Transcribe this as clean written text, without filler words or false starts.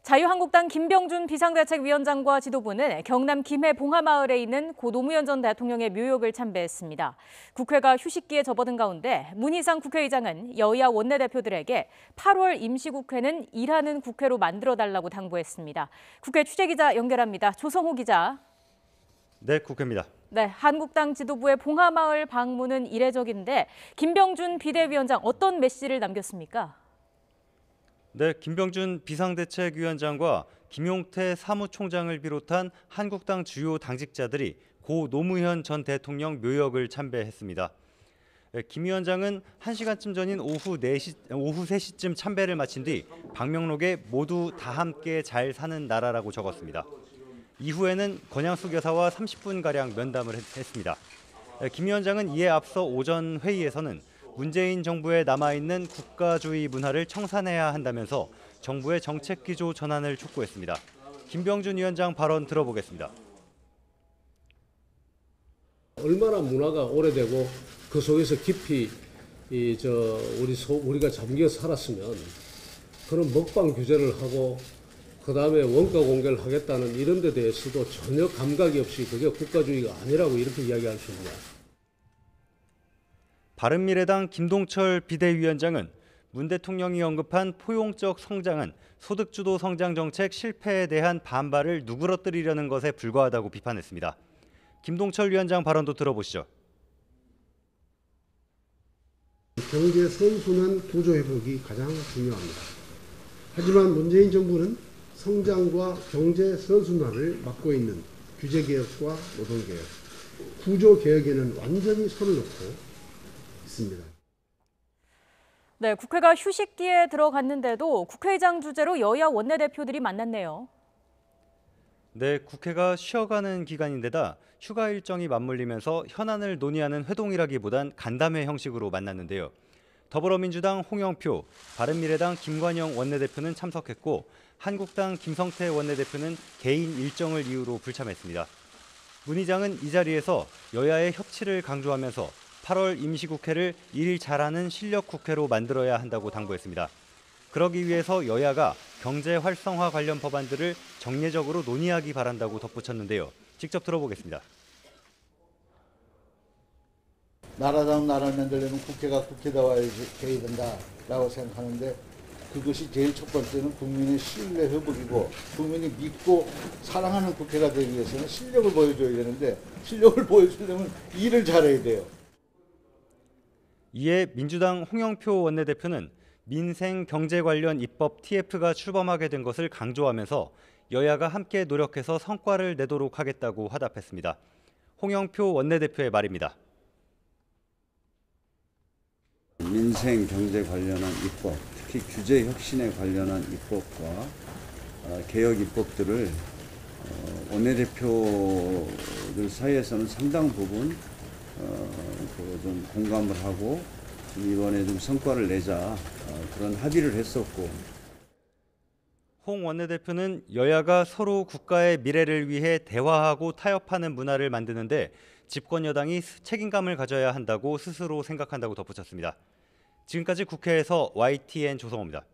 자유한국당 김병준 비상대책위원장과 지도부는 경남 김해 봉하마을에 있는 고 노무현 전 대통령의 묘역을 참배했습니다. 국회가 휴식기에 접어든 가운데 문희상 국회의장은 여야 원내대표들에게 8월 임시국회는 일하는 국회로 만들어달라고 당부했습니다. 국회 취재기자 연결합니다. 조성호 기자. 네, 국회입니다. 네, 한국당 지도부의 봉하마을 방문은 이례적인데 김병준 비대위원장 어떤 메시지를 남겼습니까? 네, 김병준 비상대책위원장과 김용태 사무총장을 비롯한 한국당 주요 당직자들이 고 노무현 전 대통령 묘역을 참배했습니다. 김 위원장은 1시간쯤 전인 오후 3시쯤 참배를 마친 뒤 방명록에 모두 다 함께 잘 사는 나라라고 적었습니다. 이후에는 권양숙 여사와 30분가량 면담을 했습니다. 김 위원장은 이에 앞서 오전 회의에서는 문재인 정부에 남아있는 국가주의 문화를 청산해야 한다면서 정부의 정책 기조 전환을 촉구했습니다. 김병준 위원장 발언 들어보겠습니다. 얼마나 문화가 오래되고 그 속에서 깊이 우리가 잠겨 살았으면 그런 먹방 규제를 하고 그다음에 원가 공개를 하겠다는 이런 데 대해서도 전혀 감각이 없이 그게 국가주의가 아니라고 이렇게 이야기할 수 있냐. 바른미래당 김동철 비대위원장은 문 대통령이 언급한 포용적 성장은 소득주도 성장 정책 실패에 대한 반발을 누그러뜨리려는 것에 불과하다고 비판했습니다. 김동철 위원장 발언도 들어보시죠. 경제 선순환 구조 회복이 가장 중요합니다. 하지만 문재인 정부는 성장과 경제 선순환을 막고 있는 규제개혁과 노동개혁, 구조개혁에는 완전히 손을 놓고 있습니다. 네, 국회가 휴식기에 들어갔는데도 국회의장 주재로 여야 원내대표들이 만났네요. 네, 국회가 쉬어가는 기간인데다 휴가 일정이 맞물리면서 현안을 논의하는 회동이라기보단 간담회 형식으로 만났는데요. 더불어민주당 홍영표, 바른미래당 김관영 원내대표는 참석했고 한국당 김성태 원내대표는 개인 일정을 이유로 불참했습니다. 문 의장은 이 자리에서 여야의 협치를 강조하면서 8월 임시국회를 일 잘하는 실력국회로 만들어야 한다고 당부했습니다. 그러기 위해서 여야가 경제 활성화 관련 법안들을 정례적으로 논의하기 바란다고 덧붙였는데요. 직접 들어보겠습니다. 나라다운 나라를 만들려면 국회가 국회다워야 된다라고 생각하는데 그것이 제일 첫 번째는 국민의 신뢰 회복이고 국민이 믿고 사랑하는 국회가 되기 위해서는 실력을 보여줘야 되는데 실력을 보여주려면 일을 잘해야 돼요. 이에 민주당 홍영표 원내대표는 민생 경제 관련 입법 TF가 출범하게 된 것을 강조하면서 여야가 함께 노력해서 성과를 내도록 하겠다고 화답했습니다. 홍영표 원내대표의 말입니다. 민생 경제 관련한 입법, 특히 규제 혁신에 관련한 입법과 개혁 입법들을 원내대표들 사이에서는 상당 부분 좀 공감을 하고 이번에 좀 성과를 내자 그런 합의를 했었고. 홍 원내대표는 여야가 서로 국가의 미래를 위해 대화하고 타협하는 문화를 만드는데 집권 여당이 책임감을 가져야 한다고 스스로 생각한다고 덧붙였습니다. 지금까지 국회에서 YTN 조성호입니다.